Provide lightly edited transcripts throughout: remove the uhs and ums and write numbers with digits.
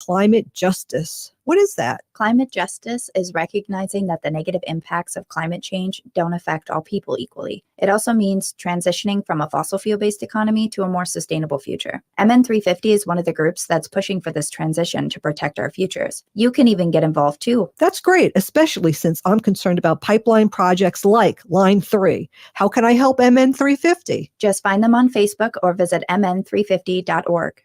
Climate justice. What is that? Climate justice is recognizing that the negative impacts of climate change don't affect all people equally. It also means transitioning from a fossil fuel-based economy to a more sustainable future. MN350 is one of the groups that's pushing for this transition to protect our futures. You can even get involved too. That's great, especially since I'm concerned about pipeline projects like Line 3. How can I help MN350? Just find them on Facebook or visit mn350.org.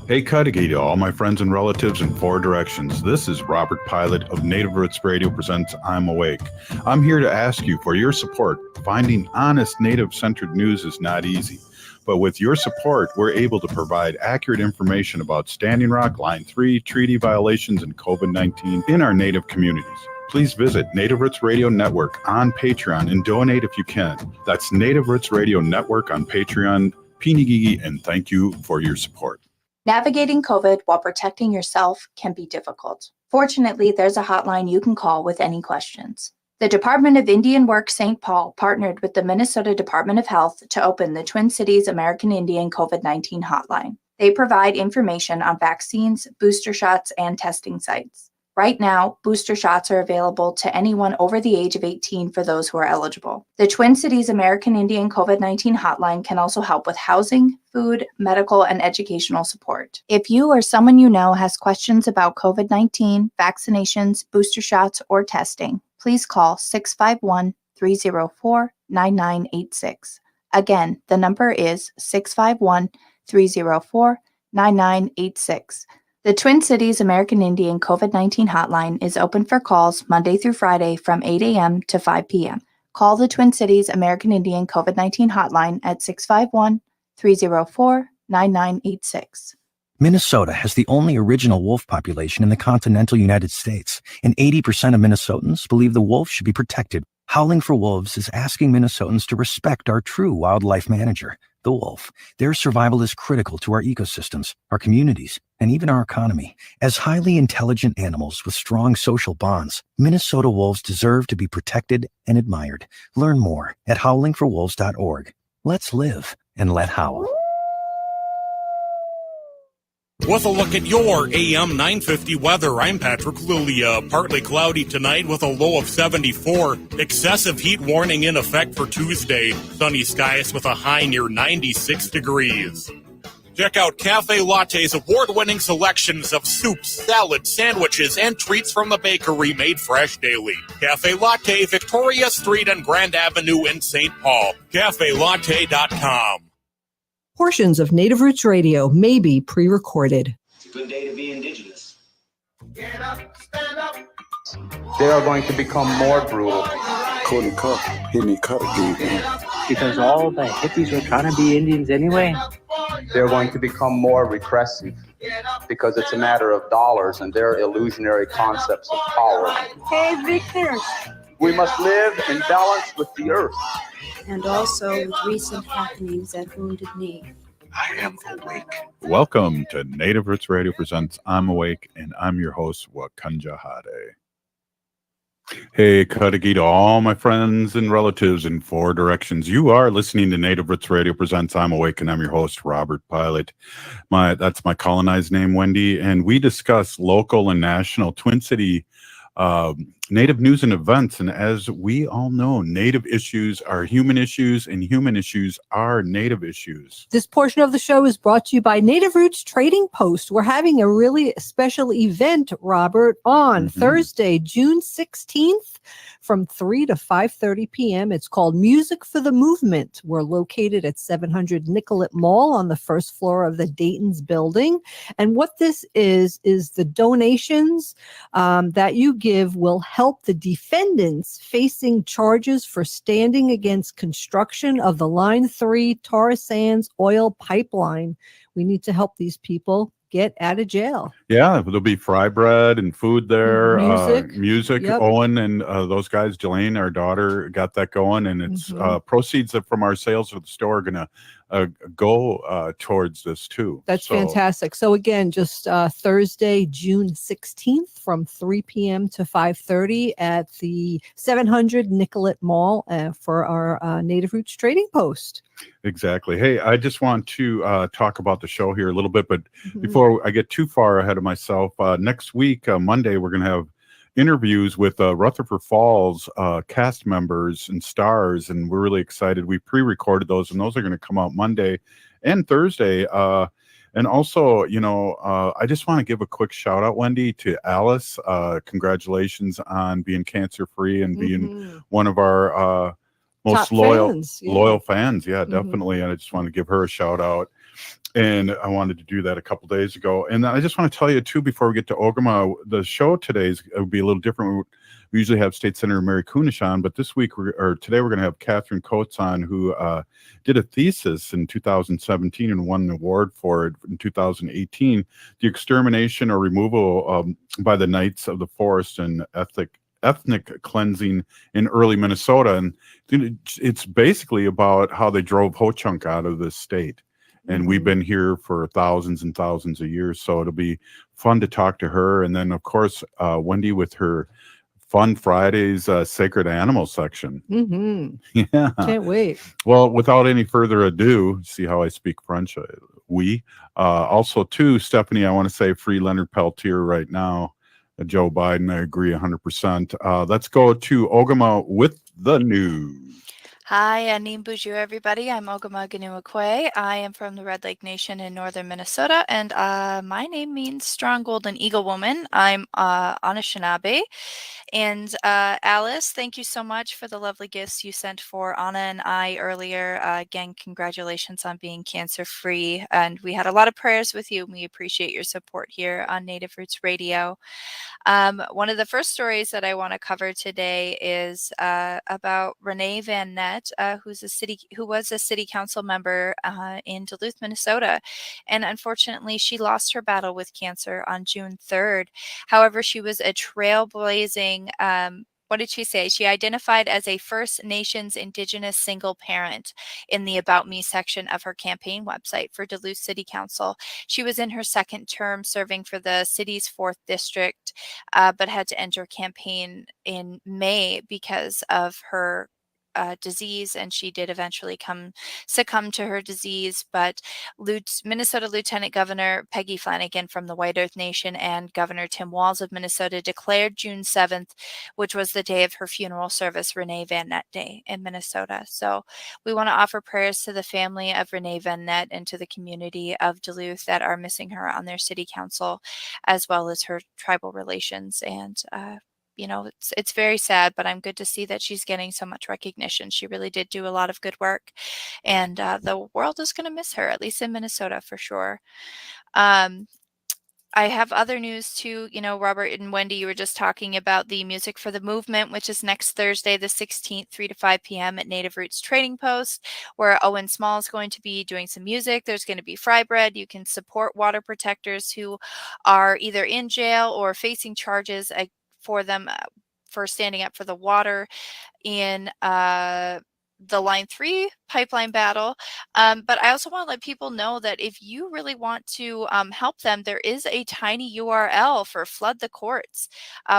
Hey, Cudahy to all my friends and relatives in four directions. This is Robert Pilot of Native Roots Radio presents I'm Awake. I'm here to ask you for your support. Finding honest Native-centered news is not easy. But with your support, we're able to provide accurate information about Standing Rock, Line 3, treaty violations, and COVID-19 in our Native communities. Please visit Native Roots Radio Network on Patreon and donate if you can. That's Native Roots Radio Network on Patreon. Pinigigi, and thank you for your support. Navigating COVID while protecting yourself can be difficult. Fortunately, there's a hotline you can call with any questions. The Department of Indian Work St. Paul partnered with the Minnesota Department of Health to open the Twin Cities American Indian COVID-19 hotline. They provide information on vaccines, booster shots, and testing sites. Right now, booster shots are available to anyone over the age of 18 for those who are eligible. The Twin Cities American Indian COVID-19 hotline can also help with housing, food, medical, and educational support. If you or someone you know has questions about COVID-19, vaccinations, booster shots, or testing, please call 651-304-9986. Again, the number is 651-304-9986. The Twin Cities American Indian COVID-19 hotline is open for calls Monday through Friday from 8 a.m. to 5 p.m. Call the Twin Cities American Indian COVID-19 hotline at 651-304-9986. Minnesota has the only original wolf population in the continental United States, and 80% of Minnesotans believe the wolf should be protected. Howling for Wolves is asking Minnesotans to respect our true wildlife manager, the wolf. Their survival is critical to our ecosystems, our communities, and even our economy. As highly intelligent animals with strong social bonds, Minnesota wolves deserve to be protected and admired. Learn more at howlingforwolves.org. Let's live and let howl. With a look at your AM 950 weather, I'm Patrick Lilia. Partly cloudy tonight with a low of 74. Excessive heat warning in effect for Tuesday. Sunny skies with a high near 96 degrees. Check out Cafe Latte's award-winning selections of soups, salads, sandwiches, and treats from the bakery made fresh daily. Cafe Latte, Victoria Street and Grand Avenue in St. Paul. CafeLatte.com. Portions of Native Roots Radio may be pre-recorded. It's a good day to be indigenous. Get up, stand up. They are going to become more brutal. Couldn't cut, hit me cut again. Because all the hippies were trying to be Indians anyway. They're going to become more repressive because it's a matter of dollars and their illusionary concepts of power. Hey, Victor. We must live in balance with the earth. And also with recent happenings at Wounded Knee. I am awake. Welcome to Native Roots Radio presents I'm Awake, and I'm your host, Wakanja Hade. Hey, Cudahy to all my friends and relatives in four directions. You are listening to Native Roots Radio presents I'm Awake, and I'm your host, Robert Pilot. That's my colonized name, Wendy, and we discuss local and national Twin City Native news and events. And as we all know, Native issues are human issues and human issues are Native issues. This portion of the show is brought to you by Native Roots Trading Post. We're having a really special event, Robert, on Thursday, June 16th from 3 to 5:30 p.m. It's called Music for the Movement. We're located at 700 Nicollet Mall on the first floor of the Dayton's building. And what this is the donations that you give will help the defendants facing charges for standing against construction of the Line 3 tar sands oil pipeline. We need to help these people get out of jail. Yeah, there'll be fry bread and food there. Music. Yep. Owen and those guys, Jelaine, our daughter, got that going, and it's proceeds from our sales of the store are going to go towards this too. That's fantastic. So again, just Thursday, June 16th from 3 p.m. to 5:30 at the 700 Nicollet Mall for our Native Roots Trading Post. Exactly. Hey, I just want to talk about the show here a little bit, but before I get too far ahead of myself, next week, Monday, we're going to have interviews with Rutherford Falls cast members and stars, and we're really excited. We pre-recorded those, and those are going to come out Monday and Thursday. And also, I just want to give a quick shout out, Wendy, to Alice. Congratulations on being cancer-free and being one of our most loyal fans. Yeah, definitely. And I just want to give her a shout out. And I wanted to do that a couple days ago. And I just want to tell you, too, before we get to Ogama, the show today will be a little different. We usually have State Senator Mary Kunish on, but today we're going to have Catherine Coates on, who did a thesis in 2017 and won an award for it in 2018, the extermination or removal by the Knights of the Forest and ethnic cleansing in early Minnesota. And it's basically about how they drove Ho-Chunk out of the state. And we've been here for thousands and thousands of years. So it'll be fun to talk to her. And then, of course, Wendy with her Fun Fridays Sacred Animal section. Yeah. Can't wait. Well, without any further ado, see how I speak French? Also, too, Stephanie, I want to say free Leonard Peltier right now. Joe Biden, I agree 100%. Let's go to Ogama with the news. Hi, Anim Bonjour, everybody. I'm Ogama Kahsenniyohstha. I am from the Red Lake Nation in northern Minnesota, and my name means strong golden eagle woman. I'm Anishinaabe. And Alice, thank you so much for the lovely gifts you sent for Anna and I earlier. Again, congratulations on being cancer-free. And we had a lot of prayers with you, and we appreciate your support here on Native Roots Radio. One of the first stories that I want to cover today is about Renee Van Nett, who was a city council member in Duluth, Minnesota. And unfortunately, she lost her battle with cancer on June 3rd. However, she was a trailblazing what did she say? She identified as a First Nations Indigenous single parent in the About Me section of her campaign website for Duluth City Council. She was in her second term serving for the city's 4th district, but had to enter campaign in May because of her disease, and she did eventually succumb to her disease. But Minnesota Lieutenant Governor Peggy Flanagan from the White Earth Nation and Governor Tim Walz of Minnesota declared June 7th, which was the day of her funeral service, Renee Van Nett Day in Minnesota. So we want to offer prayers to the family of Renee Van Nett and to the community of Duluth that are missing her on their city council, as well as her tribal relations. And it's very sad, but I'm good to see that she's getting so much recognition. She really did do a lot of good work, and the world is going to miss her, at least in Minnesota for sure. I have other news too. Robert and Wendy, you were just talking about the Music for the Movement, which is next Thursday, the 16th, 3 to 5 p.m. at Native Roots Trading Post, where Owen Small is going to be doing some music. There's going to be fry bread. You can support water protectors who are either in jail or facing charges for them for standing up for the water in the Line 3 pipeline battle. But I also want to let people know that if you really want to help them, there is a tiny URL for Flood the Courts.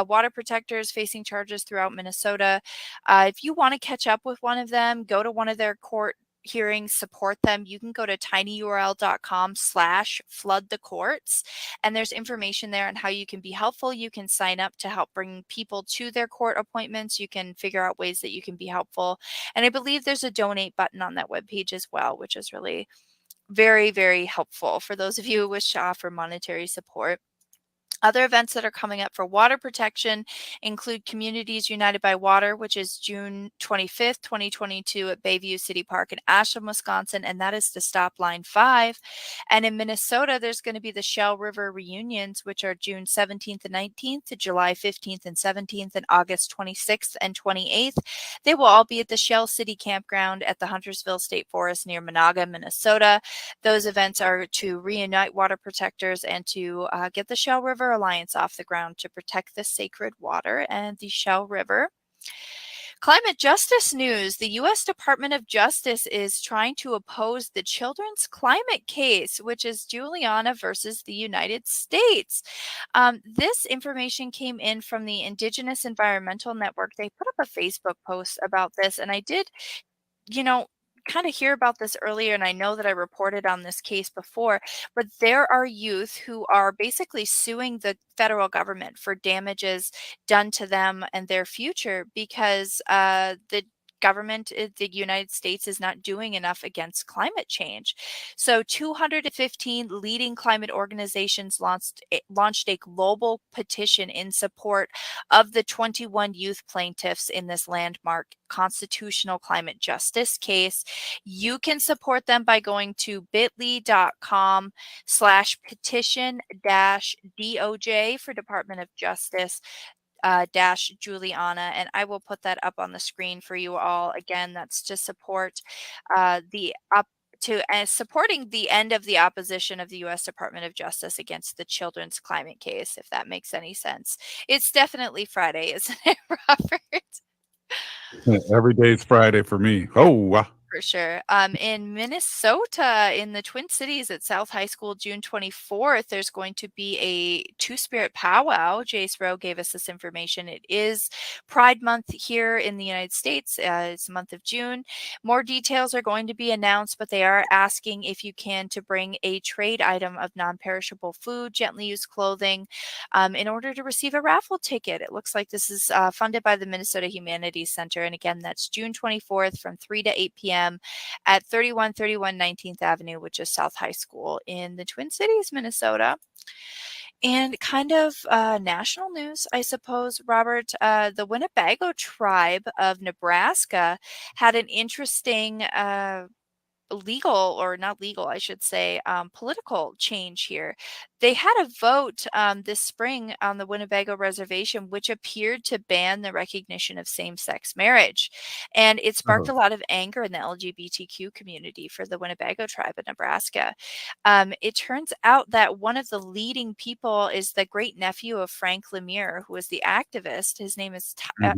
Water protectors facing charges throughout Minnesota. If you want to catch up with one of them, go to one of their court hearings, support them, you can go to tinyurl.com/floodthecourts, and there's information there on how you can be helpful. You can sign up to help bring people to their court appointments. You can figure out ways that you can be helpful. And I believe there's a donate button on that webpage as well, which is really very, very helpful for those of you who wish to offer monetary support. Other events that are coming up for water protection include Communities United by Water, which is June 25th, 2022 at Bayview City Park in Ashland, Wisconsin, and that is to stop Line 5. And in Minnesota, there's going to be the Shell River reunions, which are June 17th and 19th to July 15th and 17th and August 26th and 28th. They will all be at the Shell City Campground at the Huntersville State Forest near Monaga, Minnesota. Those events are to reunite water protectors and to get the Shell River Alliance off the ground to protect the sacred water and the Shell River. Climate justice news. The U.S. Department of Justice is trying to oppose the children's climate case, which is Juliana versus the United States. This information came in from the Indigenous Environmental Network. They put up a Facebook post about this, and I did, kind of hear about this earlier, and I know that I reported on this case before, but there are youth who are basically suing the federal government for damages done to them and their future because the government, the United States, is not doing enough against climate change. So 215 leading climate organizations launched a global petition in support of the 21 youth plaintiffs in this landmark constitutional climate justice case. You can support them by going to bit.ly/petition-DOJ for Department of Justice Juliana, and I will put that up on the screen for you all. Again, that's to support supporting the end of the opposition of the U.S. Department of Justice against the children's climate case, if that makes any sense. It's definitely Friday, isn't it, Robert? Every day's Friday for me. Oh, For sure. In Minnesota, in the Twin Cities at South High School, June 24th, there's going to be a Two-Spirit powwow. Jace Rowe gave us this information. It is Pride Month here in the United States. It's the month of June. More details are going to be announced, but they are asking if you can to bring a trade item of non-perishable food, gently used clothing, in order to receive a raffle ticket. It looks like this is funded by the Minnesota Humanities Center. And again, that's June 24th from 3 to 8 p.m. at 3131 19th Avenue, which is South High School in the Twin Cities, Minnesota. And kind of national news, I suppose, Robert. The Winnebago tribe of Nebraska had an interesting political change here. They had a vote this spring on the Winnebago Reservation, which appeared to ban the recognition of same-sex marriage. And it sparked a lot of anger in the LGBTQ community for the Winnebago tribe of Nebraska. It turns out that one of the leading people is the great-nephew of Frank Lemire, who was the activist. His name is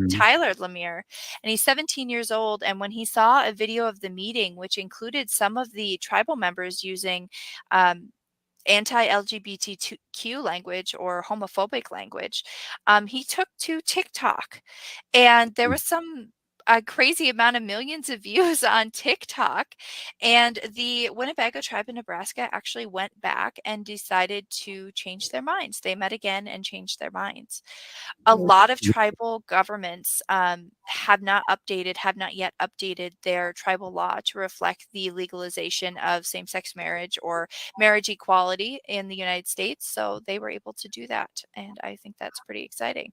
Tyler Lemire, and he's 17 years old. And when he saw a video of the meeting, which included some of the tribal members using anti-LGBTQ language or homophobic language, he took to TikTok, and there was a crazy amount of millions of views on TikTok, and the Winnebago tribe in Nebraska actually went back and decided to change their minds. They met again and changed their minds. A lot of tribal governments have not yet updated their tribal law to reflect the legalization of same-sex marriage or marriage equality in the United States. So they were able to do that, and I think that's pretty exciting.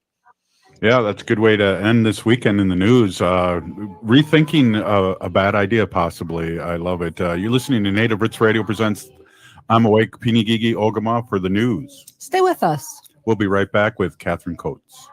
Yeah, that's a good way to end this weekend in the news. Rethinking a bad idea, possibly. I love it. You're listening to Native Roots Radio presents I'm Awake, Pinigigi Ogama for the news. Stay with us. We'll be right back with Catherine Coates.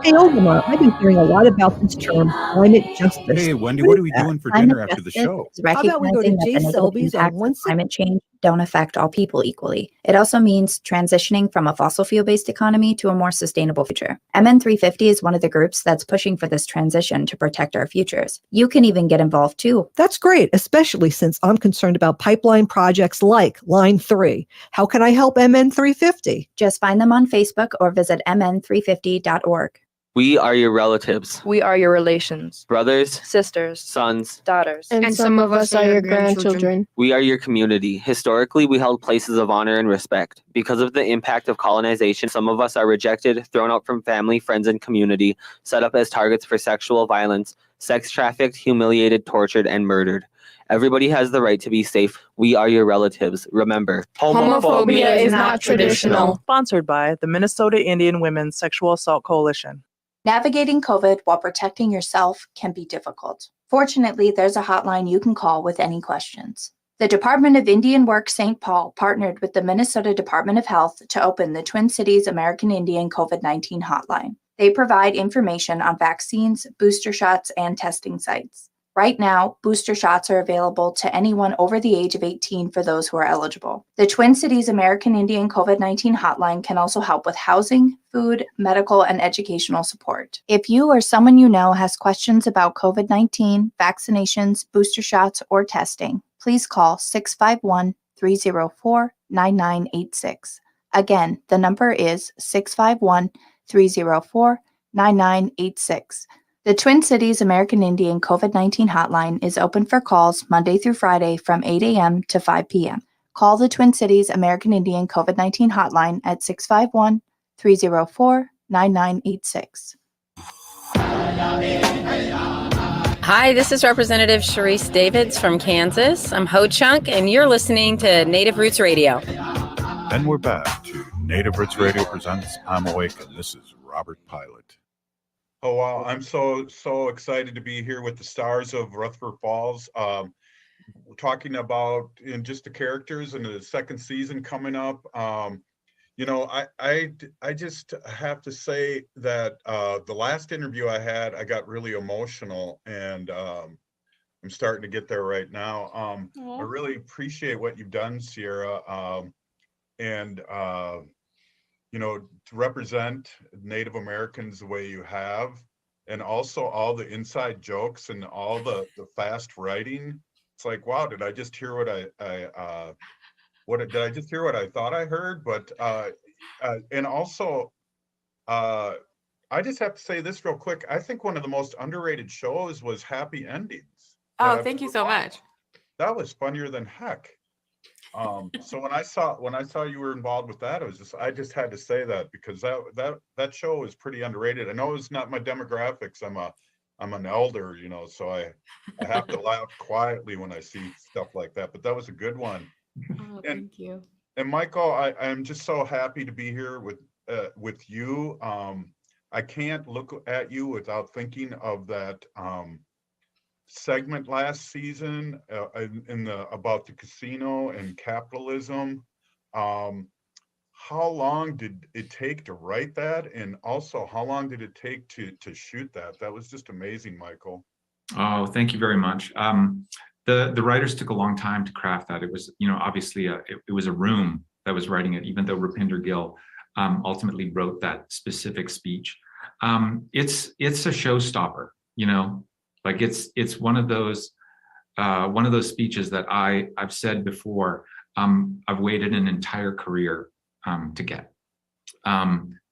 Hey, Ogama, I've been hearing a lot about this term, climate justice. Hey, Wendy, what are we doing for dinner after the show? How about we go to Jay Selby's on one climate change don't affect all people equally. It also means transitioning from a fossil fuel-based economy to a more sustainable future. MN350 is one of the groups that's pushing for this transition to protect our futures. You can even get involved too. That's great, especially since I'm concerned about pipeline projects like Line 3. How can I help MN350? Just find them on Facebook or visit mn350.org. We are your relatives. We are your relations. Brothers, sisters, sons, daughters. And some of us are your grandchildren. We are your community. Historically, we held places of honor and respect. Because of the impact of colonization, some of us are rejected, thrown out from family, friends, and community, set up as targets for sexual violence, sex trafficked, humiliated, tortured, and murdered. Everybody has the right to be safe. We are your relatives. Remember, homophobia is not traditional. Sponsored by the Minnesota Indian Women's Sexual Assault Coalition. Navigating COVID while protecting yourself can be difficult. Fortunately, there's a hotline you can call with any questions. The Department of Indian Work St. Paul partnered with the Minnesota Department of Health to open the Twin Cities American Indian COVID-19 hotline. They provide information on vaccines, booster shots, and testing sites. Right now, booster shots are available to anyone over the age of 18 for those who are eligible. The Twin Cities American Indian COVID-19 hotline can also help with housing, food, medical, and educational support. If you or someone you know has questions about COVID-19, vaccinations, booster shots, or testing, please call 651-304-9986. Again, the number is 651-304-9986. The Twin Cities American Indian COVID-19 hotline is open for calls Monday through Friday from 8 a.m. to 5 p.m. Call the Twin Cities American Indian COVID-19 hotline at 651-304-9986. Hi, this is Representative Sharice Davids from Kansas. I'm Ho Chunk, and you're listening to Native Roots Radio. And we're back to Native Roots Radio presents I'm Awake, and this is Robert Pilot. Oh, wow. I'm so excited to be here with the stars of Rutherford Falls. We're talking about just the characters and the second season coming up. You know, I just have to say that the last interview I had, I got really emotional, and I'm starting to get there right now. I really appreciate what you've done, Sierra, and you know, to represent Native Americans the way you have, and also all the inside jokes and all the fast writing. It's like, wow, did I just hear what did I just hear what I thought I heard? But and also, I just have to say this real quick. I think one of the most underrated shows was Happy Endings. Oh, thank you so much. That was funnier than heck. So when I saw you were involved with that, I just had to say that, because that show is pretty underrated. I know it's not my demographics. I'm an elder, you know, so I have to laugh quietly when I see stuff like that. But that was a good one. Oh, thank you. And Michael, I'm just so happy to be here with you. I can't look at you without thinking of that segment last season about the casino and capitalism. How long did it take to write that, and also how long did it take to shoot that? That was just amazing, Michael. Oh, thank you very much. The writers took a long time to craft that. It was, you know, obviously it was a room that was writing it, even though Rupinder Gill ultimately wrote that specific speech. It's a showstopper, you know. Like it's one of those speeches that I've said before. I've waited an entire career to get,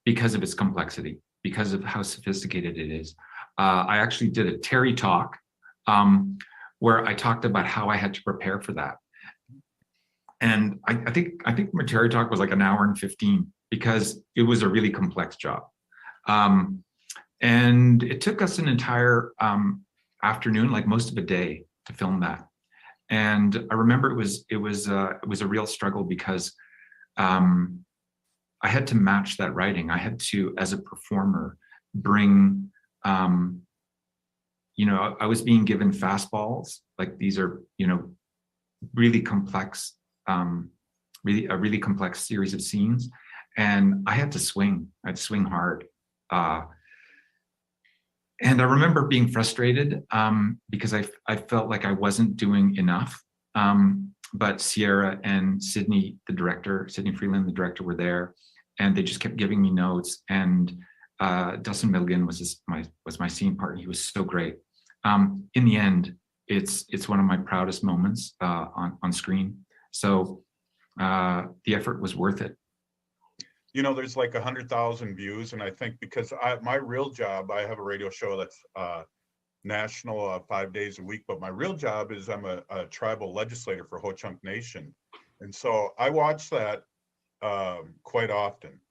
because of its complexity, because of how sophisticated it is. I actually did a Terry talk where I talked about how I had to prepare for that, and I think my Terry talk was like an hour and 15, because it was a really complex job, and it took us an entire afternoon, like most of a day, to film that. And I remember it was a real struggle, because I had to match that writing. I had to, as a performer, bring, you know, I was being given fastballs, like these are, you know, really complex, a really complex series of scenes, and I had to swing. I'd swing hard. And I remember being frustrated because I felt like I wasn't doing enough. But Sierra and Sydney Freeland, the director, were there, and they just kept giving me notes. And Dustin Milligan was my scene partner. He was so great. In the end, it's one of my proudest moments on screen. So the effort was worth it. You know, there's like 100,000 views, and I think because my real job, I have a radio show that's national 5 days a week, but my real job is I'm a tribal legislator for Ho-Chunk Nation, and so I watch that quite often,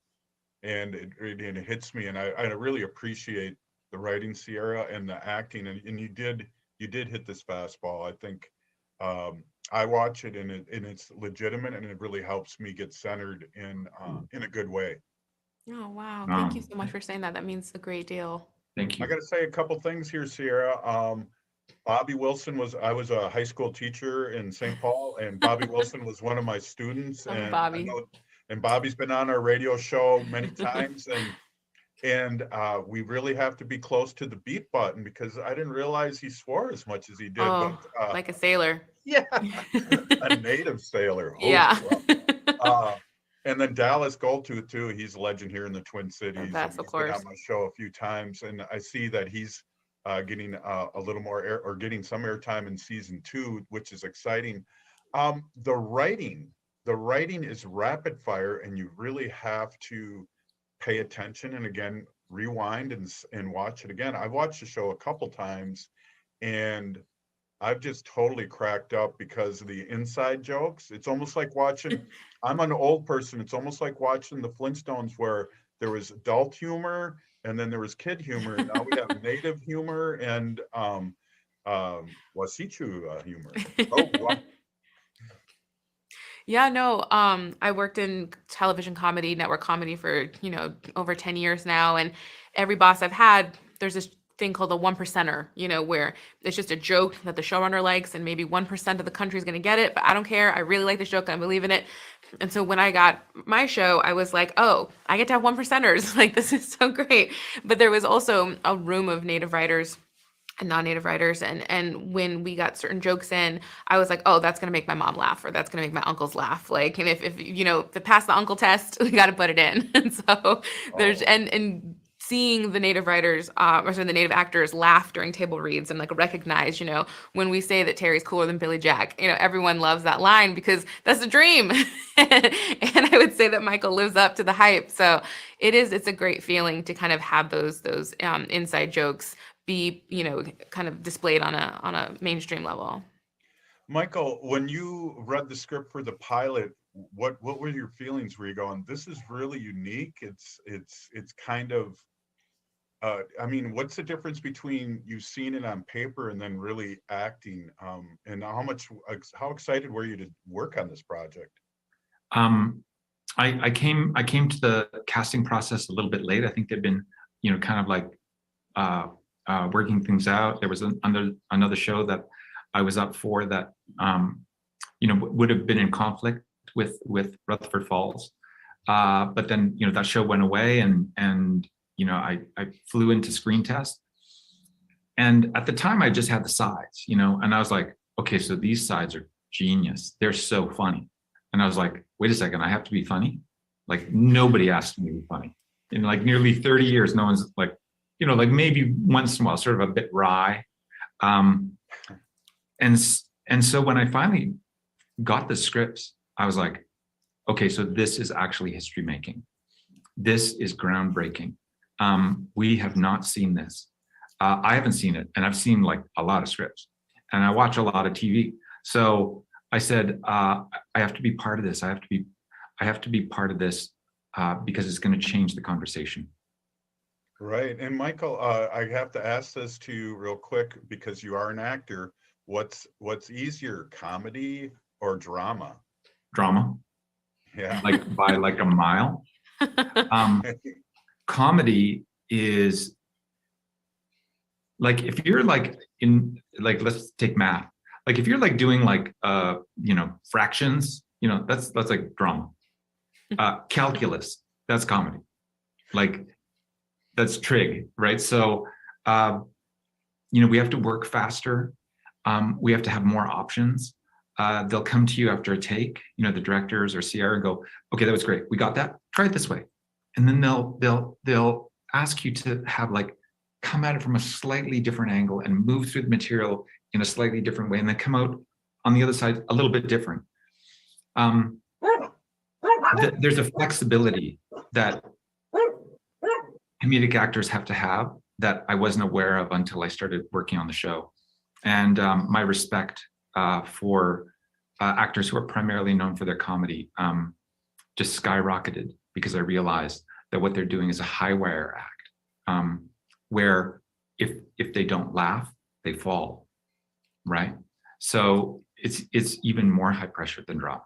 and it hits me, and I really appreciate the writing, Sierra, and the acting, and you did hit this fastball. I think I watch it, and it's legitimate, and it really helps me get centered in a good way. Oh, wow. Thank you so much for saying that. That means a great deal. Thank you. I got to say a couple things here, Sierra. Bobby Wilson I was a high school teacher in St. Paul, and Bobby Wilson was one of my students. And Bobby. and Bobby's been on our radio show many times, and And we really have to be close to the beat button because I didn't realize he swore as much as he did. Oh, but, like a sailor. Yeah, a native sailor. Yeah. And then Dallas Goldtooth too. He's a legend here in the Twin Cities. That's and of he's been course. on my show a few times, and I see that he's getting a little more air, or getting some airtime in season 2, which is exciting. The writing is rapid fire, and you really have to pay attention. And again, rewind and watch it again. I've watched the show a couple times, and I've just totally cracked up because of the inside jokes. It's almost like watching, I'm an old person. It's almost like watching the Flintstones where there was adult humor and then there was kid humor. And now we have native humor and Wasichu humor. Oh, wow. Yeah, no, I worked in television comedy, network comedy for, over 10 years now. And every boss I've had, there's this thing called the 1%er, where it's just a joke that the showrunner likes and maybe 1% of the country is going to get it, but I don't care. I really like this joke. I believe in it. And so when I got my show, I was like, oh, I get to have 1%ers. Like, this is so great. But there was also a room of native writers and non-native writers. And when we got certain jokes in, I was like, oh, that's going to make my mom laugh, or that's going to make my uncles laugh. Like, and if to pass the uncle test, we got to put it in. And so there's, and seeing the native writers, the native actors laugh during table reads and like recognize, when we say that Terry's cooler than Billy Jack, everyone loves that line because that's a dream. And I would say that Michael lives up to the hype. So it's a great feeling to kind of have those inside jokes be, kind of displayed on a mainstream level. Michael, when you read the script for the pilot, what were your feelings? Were you going, this is really unique? It's kind of, I mean, what's the difference between you seeing it on paper and then really acting? And how excited were you to work on this project? I came to the casting process a little bit late. I think they've been, kind of like working things out. There was another show that I was up for that, would have been in conflict with Rutherford Falls. But then, that show went away and I flew into screen test. And at the time I just had the sides, and I was like, okay, so these sides are genius. They're so funny. And I was like, wait a second, I have to be funny? Like, nobody asked me to be funny. In like nearly 30 years, no one's like, like maybe once in a while, sort of a bit wry. And so when I finally got the scripts, I was like, okay, so this is actually history making. This is groundbreaking. We have not seen this. I haven't seen it, and I've seen like a lot of scripts, and I watch a lot of TV. So I said, I have to be part of this. I have to be part of this because it's going to change the conversation. Right. And Michael, I have to ask this to you real quick because you are an actor. What's easier, comedy or drama? Drama. Yeah. Like by like a mile. Comedy is like, if you're like in, like, let's take math. Like if you're like doing like, fractions, that's like drama. Calculus, that's comedy. Like that's trig, right? So, we have to work faster. We have to have more options. They'll come to you after a take, the directors or CR, and go, okay, that was great. We got that. Try it this way. And then they'll ask you to have like, come at it from a slightly different angle and move through the material in a slightly different way, and then come out on the other side a little bit different. There's a flexibility that comedic actors have to have that I wasn't aware of until I started working on the show. And my respect for actors who are primarily known for their comedy just skyrocketed because I realized that what they're doing is a high wire act, where if they don't laugh, they fall, right? So it's even more high pressure than drama.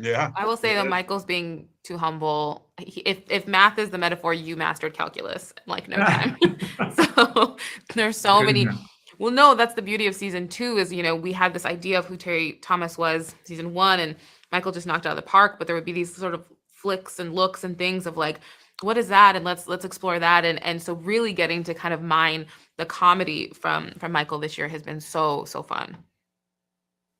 Yeah. I will say that Michael's being too humble. If math is the metaphor, you mastered calculus in like no time. So there's so many. Well, no, that's the beauty of season 2 is, we had this idea of who Terry Thomas was season 1, and Michael just knocked it out of the park, but there would be these sort of flicks and looks and things of like, what is that? And let's explore that. And so really getting to kind of mine the comedy from Michael this year has been so fun.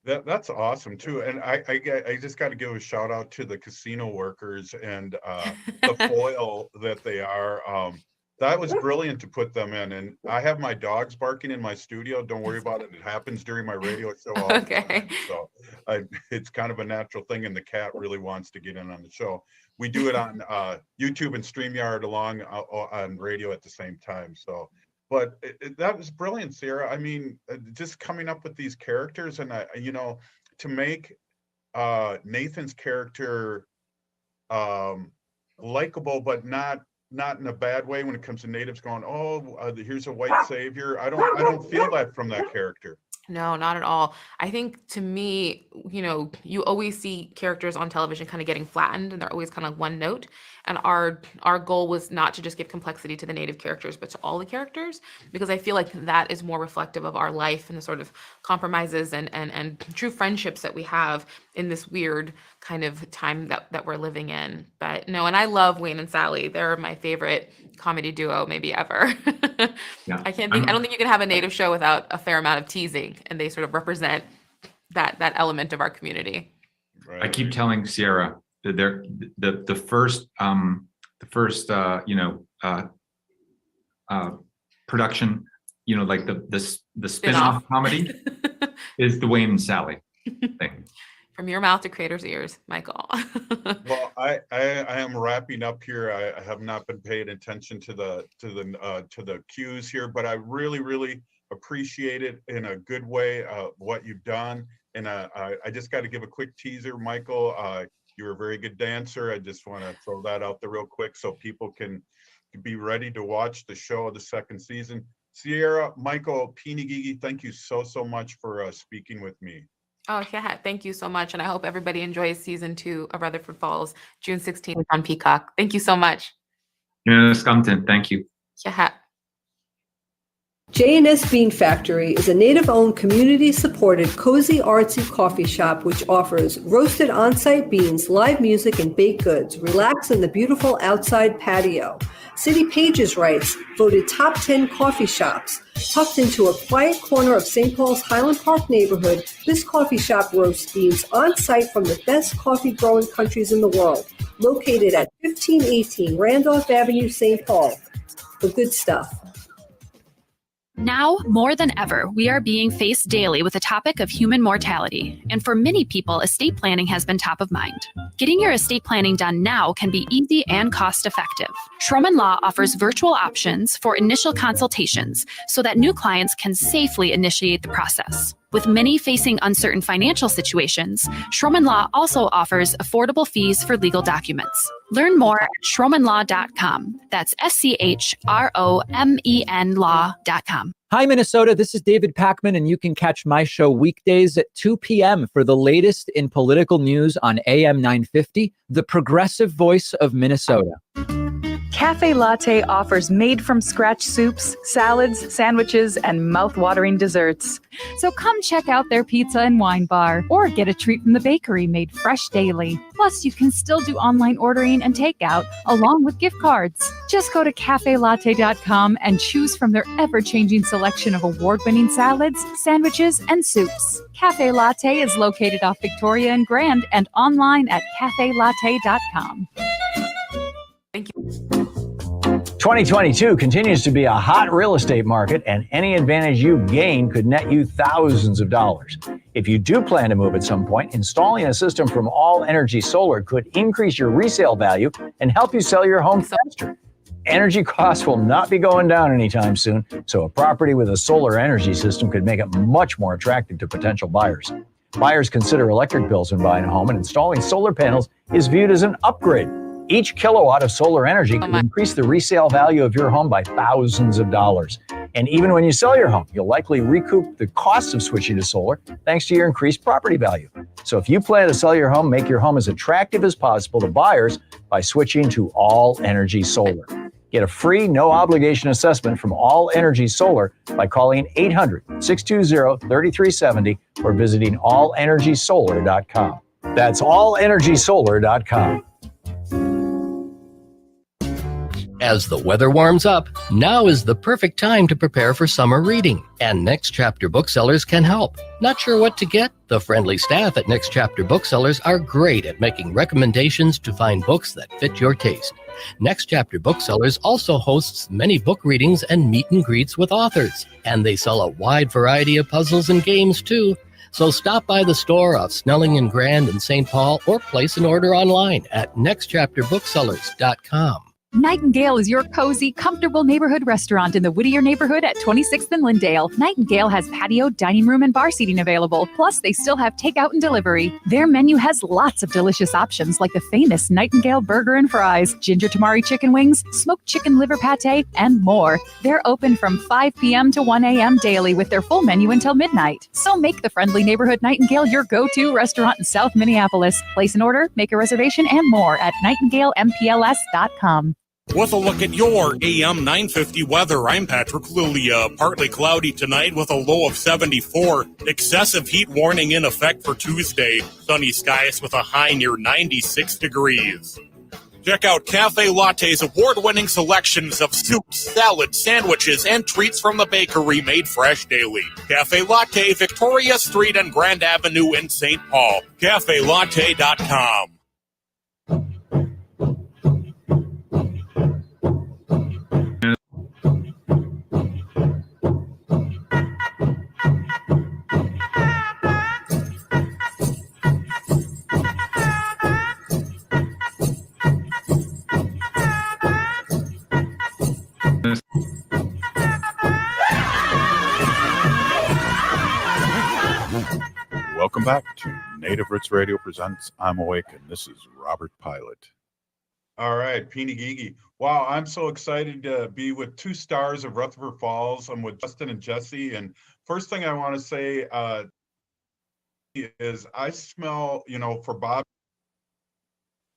That's awesome too, and I just got to give a shout out to the casino workers and the foil that they are. That was brilliant to put them in, and I have my dogs barking in my studio. Don't worry about it; it happens during my radio show all the time. So it's kind of a natural thing, and the cat really wants to get in on the show. We do it on YouTube and StreamYard along on radio at the same time. So. But that was brilliant, Sierra. I mean, just coming up with these characters, and to make Nathan's character likable, but not in a bad way when it comes to natives going, here's a white savior. I don't feel that from that character. No, not at all. I think to me, you always see characters on television kind of getting flattened, and they're always kind of one note. And our goal was not to just give complexity to the native characters, but to all the characters, because I feel like that is more reflective of our life and the sort of compromises and true friendships that we have in this weird kind of time that we're living in. But no, and I love Wayne and Sally. They're my favorite comedy duo maybe ever. Yeah. I don't think you can have a native show without a fair amount of teasing, and they sort of represent that element of our community. Right. I keep telling Sierra that the first production, like the spin-off comedy is the Wayne and Sally thing. From your mouth to creator's ears, Michael. Well, I am wrapping up here. I have not been paying attention to the cues here, but I really appreciate it in a good way, what you've done. And I just got to give a quick teaser, Michael. You're a very good dancer. I just want to throw that out there real quick so people can be ready to watch the show of the second season. Sierra, Michael, Pinigigi, thank you so much for speaking with me. Oh, yeah. Thank you so much. And I hope everybody enjoys season 2 of Rutherford Falls, June 16th on Peacock. Thank you so much. Yes, content. Thank you. Yeah. J&S Bean Factory is a native-owned, community-supported, cozy, artsy coffee shop which offers roasted on-site beans, live music, and baked goods. Relax in the beautiful outside patio. City Pages writes, voted top 10 coffee shops. Tucked into a quiet corner of St. Paul's Highland Park neighborhood, this coffee shop roasts beans on-site from the best coffee-growing countries in the world. Located at 1518 Randolph Avenue, St. Paul. The good stuff. Now, more than ever, we are being faced daily with the topic of human mortality, and for many people, estate planning has been top of mind. Getting your estate planning done now can be easy and cost-effective. Schroman Law offers virtual options for initial consultations so that new clients can safely initiate the process. With many facing uncertain financial situations, Schroman Law also offers affordable fees for legal documents. Learn more at schromanlaw.com. That's SCHROMEN law.com. Hi, Minnesota. This is David Pakman, and you can catch my show weekdays at 2 p.m. for the latest in political news on AM 950, the progressive voice of Minnesota. Cafe Latte offers made-from-scratch soups, salads, sandwiches, and mouth-watering desserts. So come check out their pizza and wine bar, or get a treat from the bakery made fresh daily. Plus, you can still do online ordering and takeout, along with gift cards. Just go to cafelatte.com and choose from their ever-changing selection of award-winning salads, sandwiches, and soups. Cafe Latte is located off Victoria and Grand and online at cafelatte.com. Thank you. 2022 continues to be a hot real estate market, and any advantage you gain could net you thousands of dollars. If you do plan to move at some point, installing a system from All Energy Solar could increase your resale value and help you sell your home faster. Energy costs will not be going down anytime soon, so a property with a solar energy system could make it much more attractive to potential buyers. Buyers consider electric bills when buying a home, and installing solar panels is viewed as an upgrade. Each kilowatt of solar energy can increase the resale value of your home by thousands of dollars. And even when you sell your home, you'll likely recoup the cost of switching to solar thanks to your increased property value. So if you plan to sell your home, make your home as attractive as possible to buyers by switching to All Energy Solar. Get a free, no-obligation assessment from All Energy Solar by calling 800-620-3370 or visiting allenergysolar.com. That's allenergysolar.com. As the weather warms up, now is the perfect time to prepare for summer reading, and Next Chapter Booksellers can help. Not sure what to get? The friendly staff at Next Chapter Booksellers are great at making recommendations to find books that fit your taste. Next Chapter Booksellers also hosts many book readings and meet and greets with authors, and they sell a wide variety of puzzles and games too. So stop by the store off Snelling and Grand in St. Paul or place an order online at nextchapterbooksellers.com. Nightingale is your cozy, comfortable neighborhood restaurant in the Whittier neighborhood at 26th and Lindale. Nightingale has patio, dining room, and bar seating available. Plus, they still have takeout and delivery. Their menu has lots of delicious options like the famous Nightingale burger and fries, ginger tamari chicken wings, smoked chicken liver pate, and more. They're open from 5 p.m. to 1 a.m. daily with their full menu until midnight. So make the friendly neighborhood Nightingale your go-to restaurant in South Minneapolis. Place an order, make a reservation, and more at nightingalempls.com. With a look at your AM 950 weather, I'm Patrick Lulia. Partly cloudy tonight with a low of 74. Excessive heat warning in effect for Tuesday. Sunny skies with a high near 96 degrees. Check out Cafe Latte's award-winning selections of soups, salads, sandwiches, and treats from the bakery made fresh daily. Cafe Latte, Victoria Street and Grand Avenue in St. Paul. CafeLatte.com. Welcome back to Native Roots Radio Presents I'm Awake, and this is Robert Pilot. All right, Peeny Gigi. Wow, I'm so excited to be with two stars of Rutherford Falls. I'm with Justin and Jesse, and first thing I want to say is I smell, for Bob.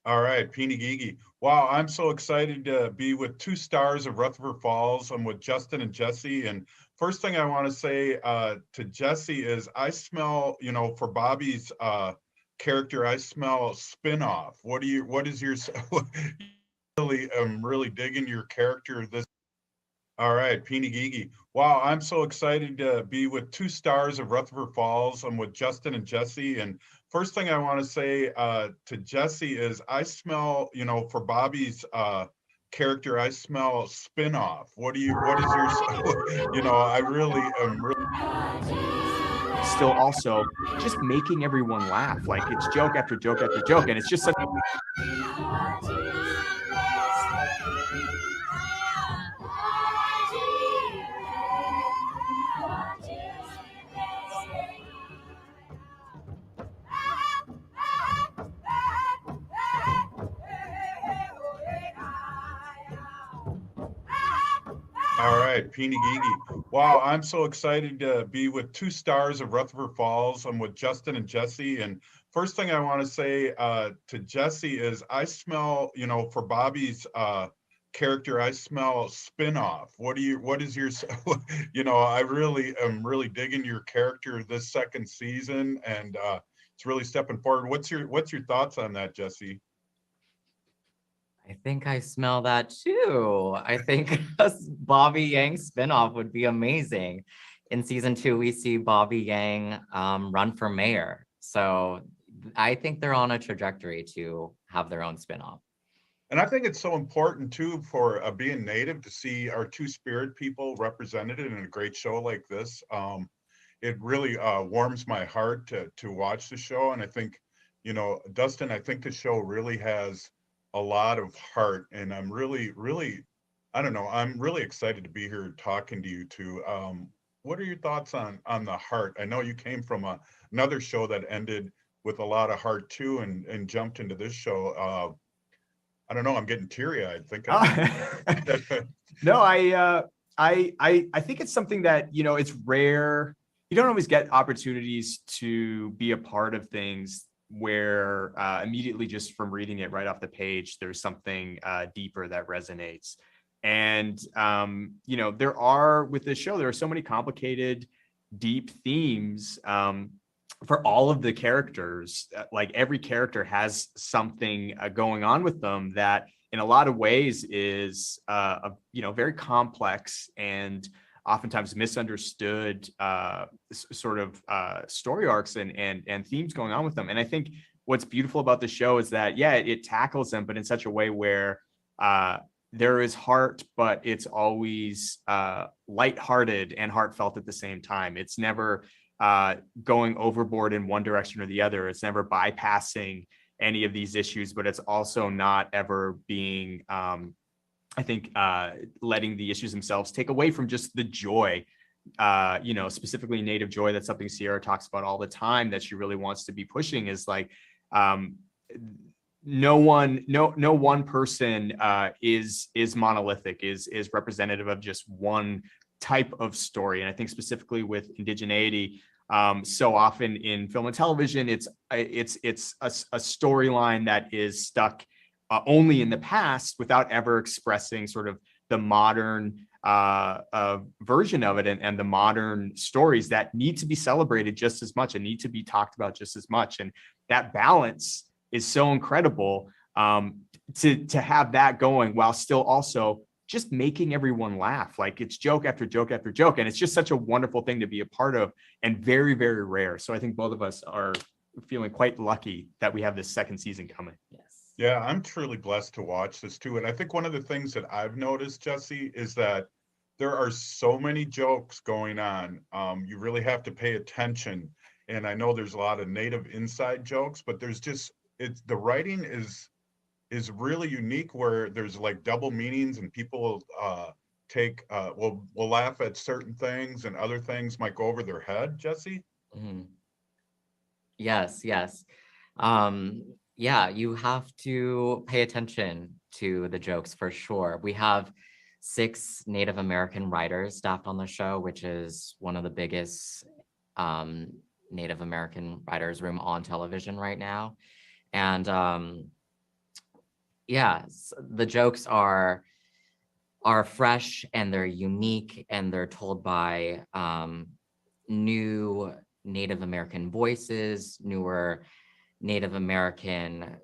All right, Peeny Gigi. Wow, I'm so excited to be with two stars of Rutherford Falls. I'm with Justin and Jesse, and first thing I want to say to Jesse is I smell, for Bobby's character, I smell spin-off. What is your, I'm really digging your character. All right, Peeny Gigi. Wow, I'm so excited to be with two stars of Rutherford Falls. I'm with Justin and Jesse, and first thing I want to say to Jesse is I smell, for Bobby's character, I smell spin-off. What is your, I really am still also just making everyone laugh. Like it's joke after joke after joke, and it's just such All right, Peeny Gigi. Wow, I'm so excited to be with two stars of Rutherford Falls. I'm with Justin and Jesse, and first thing I want to say to Jesse is I smell, for Bobby's character, I smell spin-off. What is your, I really am really digging your character this second season, and it's really stepping forward. What's your thoughts on that, Jesse? I think I smell that too. I think a Bobby Yang spinoff would be amazing. In season 2, we see Bobby Yang run for mayor. So I think they're on a trajectory to have their own spinoff. And I think it's so important too for being Native to see our two spirit people represented in a great show like this. It really warms my heart to watch the show. And I think, Dustin, I think the show really has a lot of heart, and I'm really, I don't know, I'm really excited to be here talking to you two. What are your thoughts on the heart? I know you came from another show that ended with a lot of heart too, and jumped into this show. I don't know, I'm getting teary-eyed thinking. No, I think it's something that, it's rare. You don't always get opportunities to be a part of things where immediately just from reading it right off the page, there's something deeper that resonates. And, there are, with this show, there are so many complicated, deep themes for all of the characters. Like every character has something going on with them that in a lot of ways is very complex and oftentimes misunderstood sort of story arcs and themes going on with them. And I think what's beautiful about the show is that, it tackles them, but in such a way where there is heart, but it's always lighthearted and heartfelt at the same time. It's never going overboard in one direction or the other. It's never bypassing any of these issues, but it's also not ever being, letting the issues themselves take away from just the joy, specifically Native joy. That's something Sierra talks about all the time that she really wants to be pushing, is like, no one person is monolithic, is representative of just one type of story. And I think specifically with indigeneity, so often in film and television, it's a storyline that is stuck only in the past without ever expressing sort of the modern version of it and the modern stories that need to be celebrated just as much and need to be talked about just as much. And that balance is so incredible to have that going while still also just making everyone laugh. Like, it's joke after joke after joke. And it's just such a wonderful thing to be a part of, and very, very rare. So I think both of us are feeling quite lucky that we have this second season coming. Yeah, I'm truly blessed to watch this too. And I think one of the things that I've noticed, Jesse, is that there are so many jokes going on. You really have to pay attention. And I know there's a lot of Native inside jokes, but there's just, the writing is really unique, where there's like double meanings, and people will laugh at certain things and other things might go over their head. Jesse? Mm-hmm. Yes. You have to pay attention to the jokes for sure. We have 6 Native American writers staffed on the show, which is one of the biggest Native American writers' room on television right now. And the jokes are fresh, and they're unique, and they're told by new Native American voices, newer Native American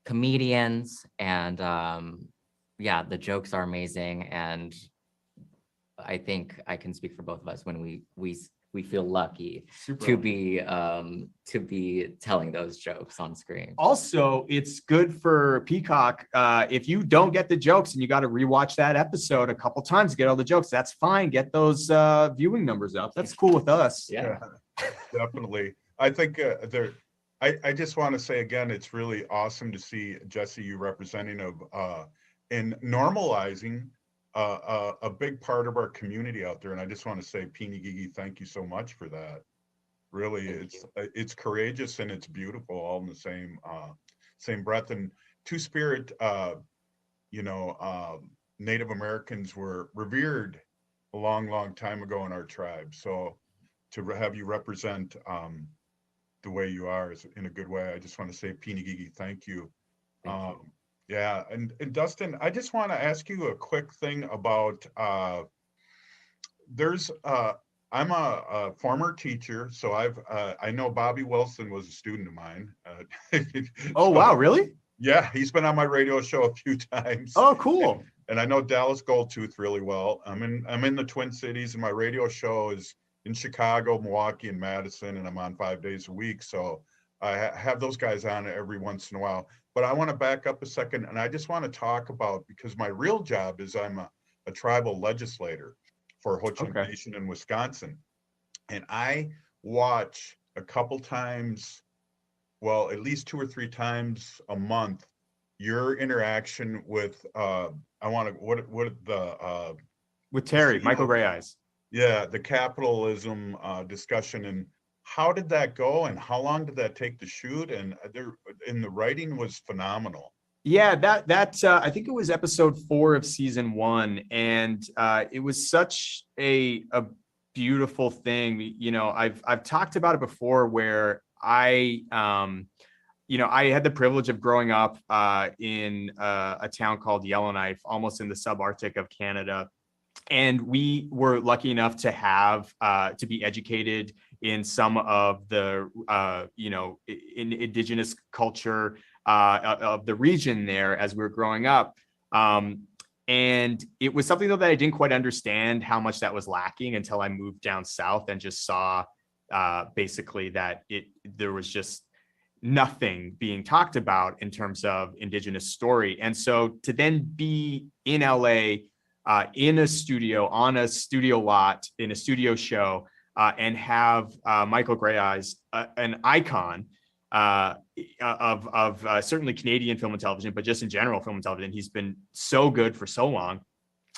comedians, and the jokes are amazing. And I think I can speak for both of us when we feel lucky to be telling those jokes on screen. Also, it's good for Peacock. If you don't get the jokes and you got to rewatch that episode a couple times to get all the jokes, that's fine. Get those viewing numbers up. That's cool with us. Yeah, definitely. I think I just want to say again, it's really awesome to see, Jesse, you representing of and normalizing a big part of our community out there. And I just want to say, Peeny Gigi, thank you so much for that. Really, it's courageous and it's beautiful all in the same breath. And Two-Spirit, Native Americans were revered a long time ago in our tribe. So to have you represent the way you are is in a good way. I just want to say, Peeny Gigi, thank you. Yeah, and Dustin, I just want to ask you a quick thing about, I'm a former teacher, so I know Bobby Wilson was a student of mine. Oh, wow, really? Yeah, he's been on my radio show a few times. Oh, cool. And I know Dallas Goldtooth really well. I'm in the Twin Cities, and my radio show is in Chicago, Milwaukee, and Madison, and I'm on 5 days a week. So I have those guys on every once in a while. But I want to back up a second, and I just want to talk about, because my real job is I'm a tribal legislator for Ho-Chunk Nation in Wisconsin. And I watch a couple times, well, at least 2 or 3 times a month, your interaction with, with Terry, Michael Gray Eyes. Yeah, the capitalism discussion. And how did that go, and how long did that take to shoot? And the writing was phenomenal. Yeah, that I think it was episode 4 of season 1, and it was such a beautiful thing. I've talked about it before, where I had the privilege of growing up in a town called Yellowknife, almost in the subarctic of Canada. And we were lucky enough to have to be educated in some of the in indigenous culture of the region there as we were growing up. And it was something though that I didn't quite understand how much that was lacking until I moved down south and just saw basically that there was just nothing being talked about in terms of Indigenous story. And so to then be in LA in a studio, on a studio lot, in a studio show, and have Michael Grey Eyes, an icon of certainly Canadian film and television, but just in general film and television. He's been so good for so long.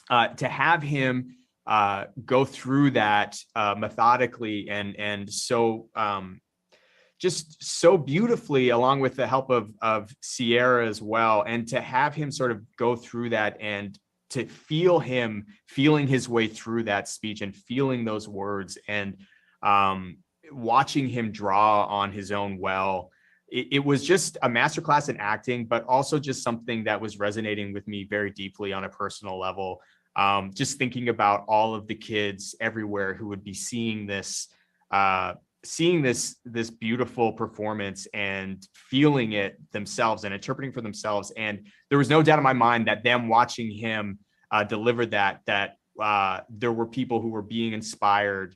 To have him go through that methodically and so just so beautifully, along with the help of Sierra as well, and to have him sort of go through that and to feel him feeling his way through that speech and feeling those words and watching him draw on his own well. It was just a masterclass in acting, but also just something that was resonating with me very deeply on a personal level. Just thinking about all of the kids everywhere who would be seeing this beautiful performance and feeling it themselves and interpreting for themselves. And there was no doubt in my mind that them watching him deliver that there were people who were being inspired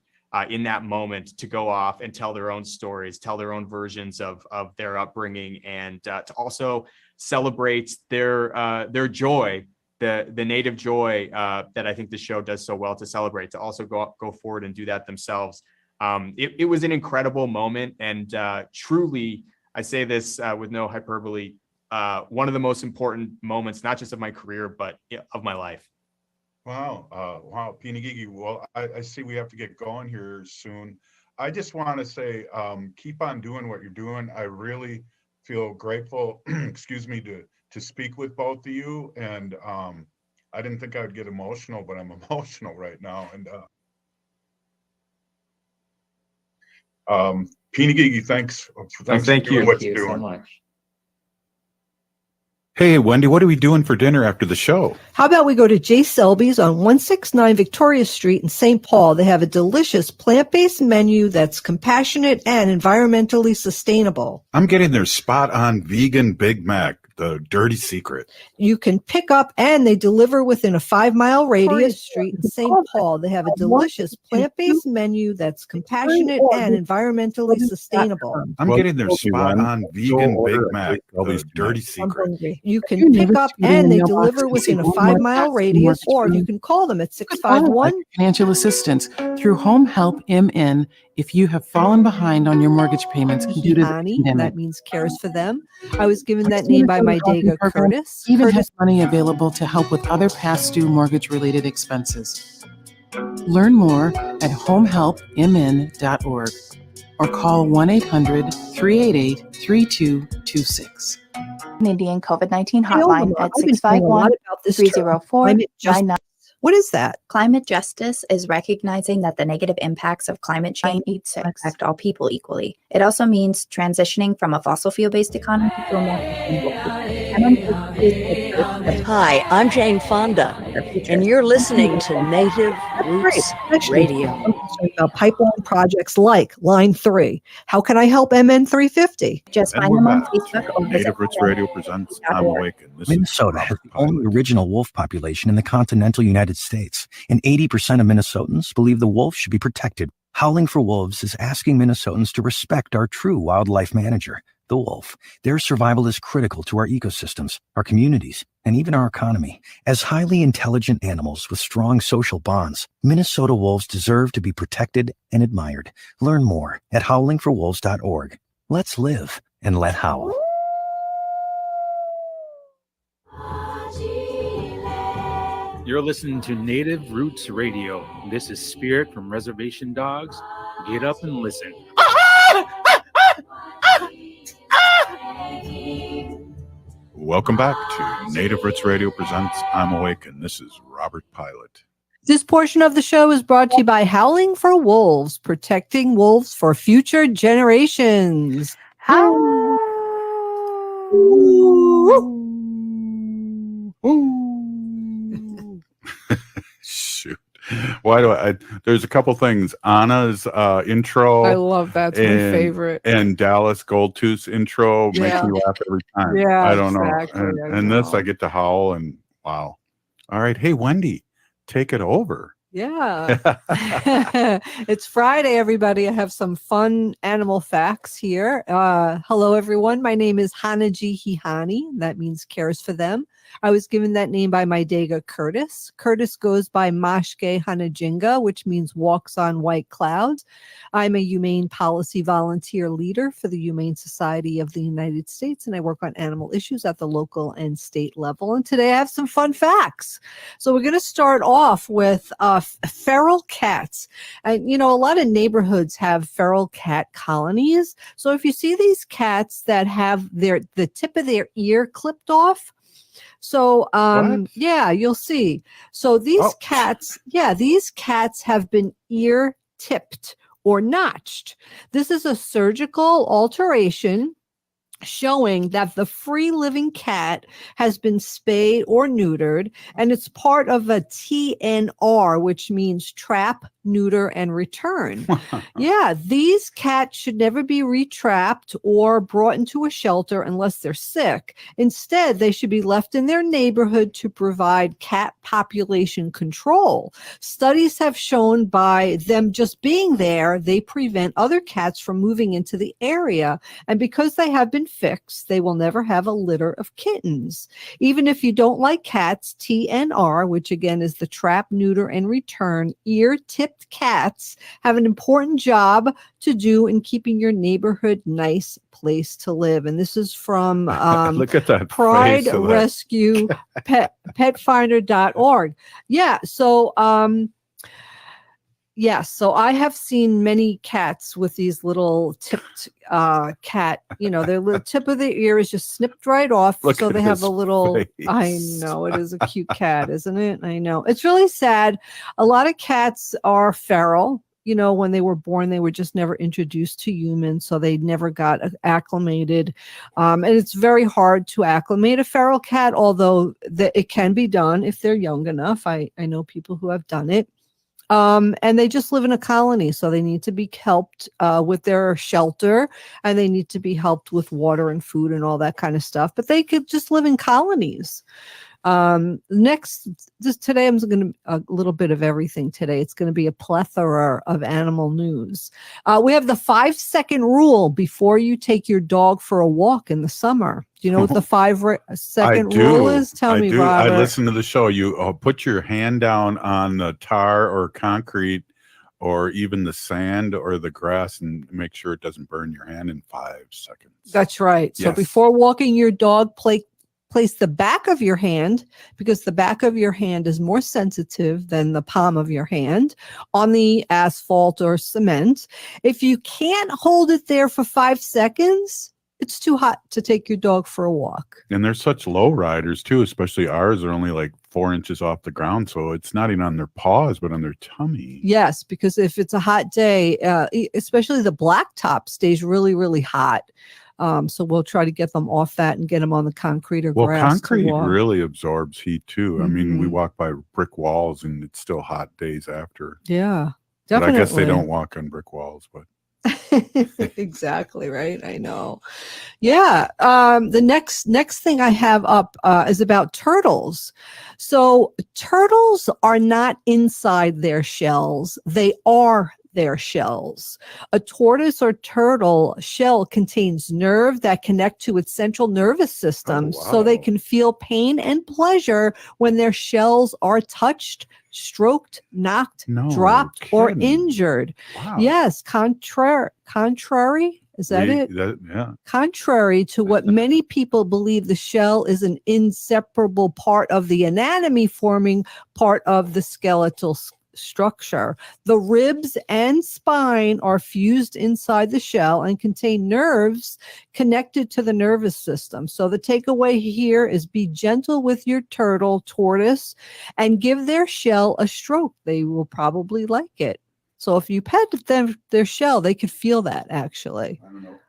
in that moment to go off and tell their own stories, tell their own versions of their upbringing, and to also celebrate their joy, the native joy that I think the show does so well to celebrate, to also go forward and do that themselves. It was an incredible moment, and truly, I say this with no hyperbole, one of the most important moments, not just of my career, but of my life. Wow. Wow. Pinigigi. Well, I see we have to get going here soon. I just want to say, keep on doing what you're doing. I really feel grateful, excuse me, to speak with both of you. And I didn't think I would get emotional, but I'm emotional right now. And Pinigigi, thanks Thank for doing you. what Thank you you're so doing. much. Hey, Wendy, what are we doing for dinner after the show? How about we go to J. Selby's on 169 Victoria Street in St. Paul? They have a delicious plant-based menu that's compassionate and environmentally sustainable. I'm getting their spot-on vegan Big Mac, the dirty secret. You can pick up and they deliver within a 5-mile radius. Street in St. Paul. They have a delicious plant-based menu that's compassionate and environmentally sustainable. I'm getting their spot-on vegan Big Mac, the dirty secret. You can pick up and they deliver within a 5-mile radius, or you can call them at 651. Financial assistance through Home Help MN if you have fallen behind on your mortgage payments due to the pandemic. That means Cares for Them. I was given that name by my Dago Curtis. Even has money available to help with other past due mortgage related expenses. Learn more at homehelpmn.org or call 1-800-388-3226. Canadian COVID-19 hotline at 651-304-99. What is that? Climate justice is recognizing that the negative impacts of climate change affect all people equally. It also means transitioning from a fossil fuel-based economy to a more sustainable. Hi, I'm Jane Fonda, and you're listening to Native Roots Radio. I'm concerned about pipeline projects like Line 3. How can I help MN 350? Just And find we're them on back. Facebook or visit Native Roots Radio presents I'm Awakened. This is Minnesota has the only original wolf population in the continental United States, and 80% of Minnesotans believe the wolf should be protected. Howling for Wolves is asking Minnesotans to respect our true wildlife manager, the wolf. Their survival is critical to our ecosystems, our communities, and even our economy. As highly intelligent animals with strong social bonds, Minnesota wolves deserve to be protected and admired. Learn more at howlingforwolves.org. Let's live and let howl. You're listening to Native Roots Radio. This is Spirit from Reservation Dogs. Get up and listen. Welcome back to Native Roots Radio presents I'm Awakened. This is Robert Pilot. This portion of the show is brought to you by Howling for Wolves, protecting wolves for future generations. Shoot. Why do I there's a couple things. Anna's intro. I love that's my favorite. And Dallas Goldtooth's intro makes me laugh every time. Yeah, I don't exactly, know. And this I get to howl and Wow. All right. Hey, Wendy, take it over. Yeah. It's Friday, everybody. I have some fun animal facts here. Hello, everyone. My name is Hanaji Hihani. That means cares for them. I was given that name by my Dega Curtis. Curtis goes by Mashke Hanajinga, which means walks on white clouds. I'm a humane policy volunteer leader for the Humane Society of the United States, and I work on animal issues at the local and state level. And today I have some fun facts. So we're going to start off with feral cats. And, you know, a lot of neighborhoods have feral cat colonies. So if you see these cats that have the tip of their ear clipped off, so, yeah, you'll see. So these these cats have been ear tipped or notched. This is a surgical alteration showing that the free living cat has been spayed or neutered, and it's part of a TNR, which means trap, neuter, and return. Yeah, these cats should never be retrapped or brought into a shelter unless they're sick. Instead, they should be left in their neighborhood to provide cat population control. Studies have shown by them just being there, they prevent other cats from moving into the area. And because they have been fixed, they will never have a litter of kittens. Even if you don't like cats, TNR, which again is the trap, neuter, and return, ear-tipped cats have an important job to do in keeping your neighborhood nice place to live. And this is from Look at that Pride face of that. Rescue petfinder.org. Yeah. So, yes, so I have seen many cats with these little tipped cat, you know, their little tip of the ear is just snipped right off. Look So at they have a his little, I face. know, it is a cute cat, isn't it? I know. It's really sad. A lot of cats are feral. You know, when they were born, they were just never introduced to humans, so they never got acclimated. And it's very hard to acclimate a feral cat, although it can be done if they're young enough. I know people who have done it. And they just live in a colony, so they need to be helped with their shelter, and they need to be helped with water and food and all that kind of stuff. But they could just live in colonies. Today I'm going to a little bit of everything today. It's going to be a plethora of animal news. We have the 5-second rule before you take your dog for a walk in the summer. Do you know what the 5-second rule is? Tell me, Robert. I listen to the show. You put your hand down on the tar or concrete or even the sand or the grass and make sure it doesn't burn your hand in 5 seconds. That's right. So Yes. before walking your dog, place the back of your hand, because the back of your hand is more sensitive than the palm of your hand, on the asphalt or cement. If you can't hold it there for 5 seconds, it's too hot to take your dog for a walk. And they're such low riders too, especially ours are only like 4 inches off the ground. So it's not even on their paws, but on their tummy. Yes, because if it's a hot day, especially the blacktop stays really, really hot. So we'll try to get them off that and get them on the concrete or Well, grass. concrete really absorbs heat too. I mean, we Mhm. walk by brick walls and it's still hot days after. Yeah, But definitely. I guess they don't walk on brick walls, but Exactly right. I know. Yeah. The next thing I have up is about turtles. So turtles are not inside their shells. They are their shells. A tortoise or turtle shell contains nerve that connect to its central nervous system, so they can feel pain and pleasure when their shells are touched, stroked, knocked, dropped, or injured. Yes, contrary. Is that it? Yeah. Contrary to what many people believe, the shell is an inseparable part of the anatomy, forming part of the skeletal structure. The ribs and spine are fused inside the shell and contain nerves connected to the nervous system. So the takeaway here is be gentle with your turtle, tortoise, and give their shell a stroke. They will probably like it. So if you pet their shell, they could feel that actually.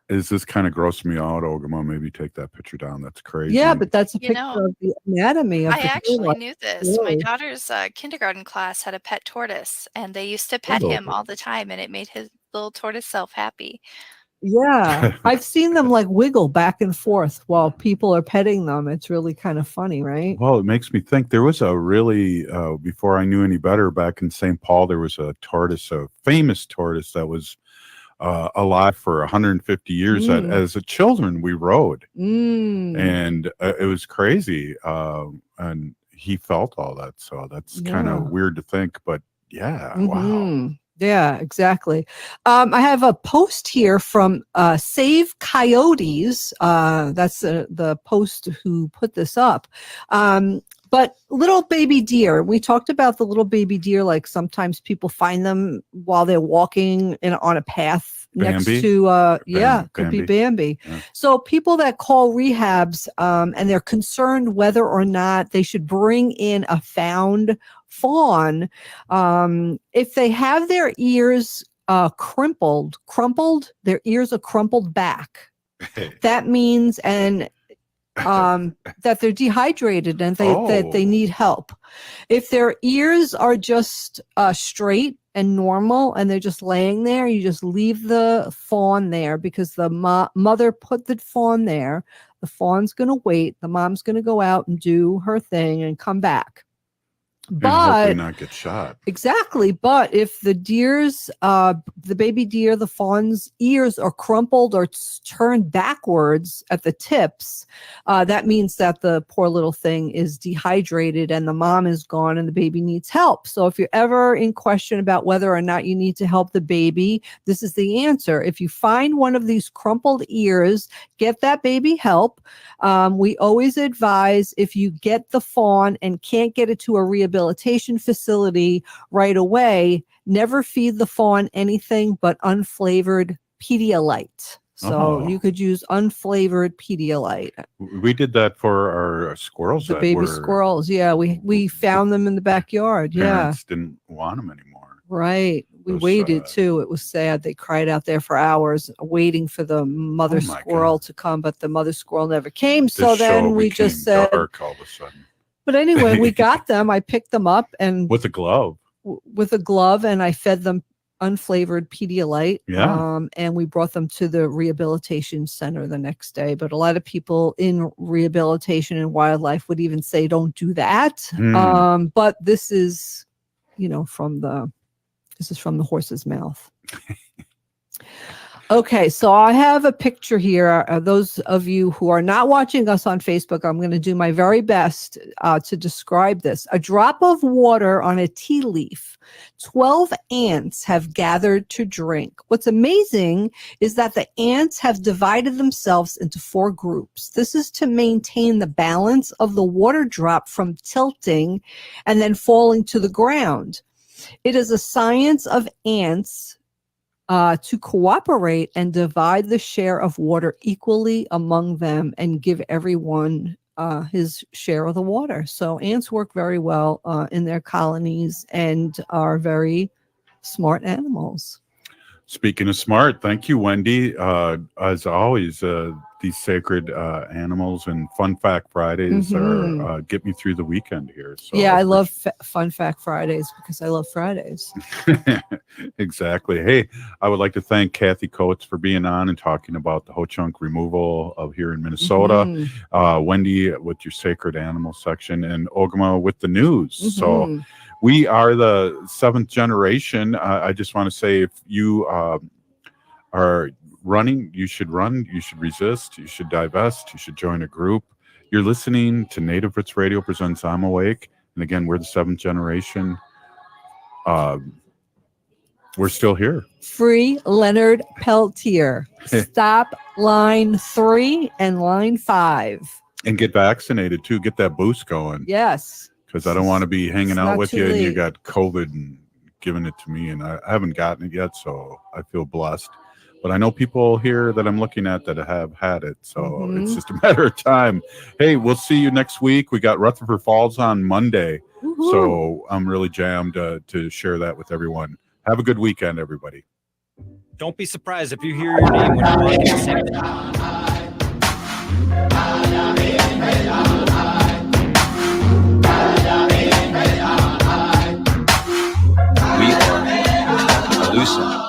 Is this kind of grossing me out, Ogama? Maybe take that picture down. That's crazy. Yeah, but that's a You picture know, of the anatomy of I the actually gorilla. knew this. My Really. daughter's kindergarten class had a pet tortoise, and they used to pet him all the time, and it made his little tortoise self happy. Yeah, I've seen them like wiggle back and forth while people are petting them. It's really kind of funny, right? Well, it makes me think there was a really, before I knew any better, back in St. Paul, there was a tortoise, a famous tortoise that was alive for 150 years that as a children we rode. And it was crazy. And he felt all that. So that's kind of weird to think, but yeah, wow. Yeah, exactly. I have a post here from Save Coyotes. That's the post who put this up. But little baby deer, we talked about the little baby deer, like sometimes people find them while they're walking on a path next to, could be Bambi. Yeah. So people that call rehabs and they're concerned whether or not they should bring in a found fawn, if they have their ears crumpled, their ears are crumpled back. That means that they're dehydrated and that they need help. If their ears are just straight and normal and they're just laying there, you just leave the fawn there because the mother put the fawn there. The fawn's going to wait. The mom's going to go out and do her thing and come back. And hopefully not get shot. Exactly. But if the deer's, the baby deer, the fawn's ears are crumpled or turned backwards at the tips, that means that the poor little thing is dehydrated and the mom is gone and the baby needs help. So if you're ever in question about whether or not you need to help the baby, this is the answer. If you find one of these crumpled ears, get that baby help. We always advise if you get the fawn and can't get it to a rehabilitation facility right away, never feed the fawn anything but unflavored Pedialyte. So you could use unflavored Pedialyte. We did that for our squirrels. The baby squirrels. Yeah, we found them in the backyard. Parents didn't want them anymore. Right. We waited too. It was sad. They cried out there for hours waiting for the mother squirrel to come, but the mother squirrel never came. So then we just said, dark all of a sudden. But anyway, we got them. I picked them up and with a glove. And I fed them unflavored Pedialyte. Yeah. And we brought them to the rehabilitation center the next day. But a lot of people in rehabilitation and wildlife would even say, don't do that. But this is, from the horse's mouth. Okay, so I have a picture here. Those of you who are not watching us on Facebook, I'm going to do my very best to describe this. A drop of water on a tea leaf. 12 ants have gathered to drink. What's amazing is that the ants have divided themselves into 4 groups. This is to maintain the balance of the water drop from tilting and then falling to the ground. It is a science of ants to cooperate and divide the share of water equally among them and give everyone his share of the water. So ants work very well in their colonies and are very smart animals. Speaking of smart, thank you, Wendy. As always, these sacred animals and Fun Fact Fridays are get me through the weekend here. So yeah, I love Fun Fact Fridays because I love Fridays. Exactly. Hey, I would like to thank Kathy Coates for being on and talking about the ho-chunk removal of here in Minnesota. Wendy with your sacred animal section, and Ogama with the news. So we are the 7th generation. I just want to say, if you are running, you should run, you should resist, you should divest, you should join a group. You're listening to Native Roots Radio presents I'm Awake. And again, we're the 7th generation. We're still here. Free Leonard Peltier. Stop line 3 and line 5. And get vaccinated too. Get that boost going. Yes. Because I don't want to be hanging out with you late. and you got COVID and giving it to me, and I haven't gotten it yet, so I feel blessed. But I know people here that I'm looking at that have had it, so it's just a matter of time. Hey, we'll see you next week. We got Rutherford Falls on Monday, so I'm really jammed to share that with everyone. Have a good weekend, everybody. Don't be surprised if you hear your name when you're walking the same. We are Luiseño.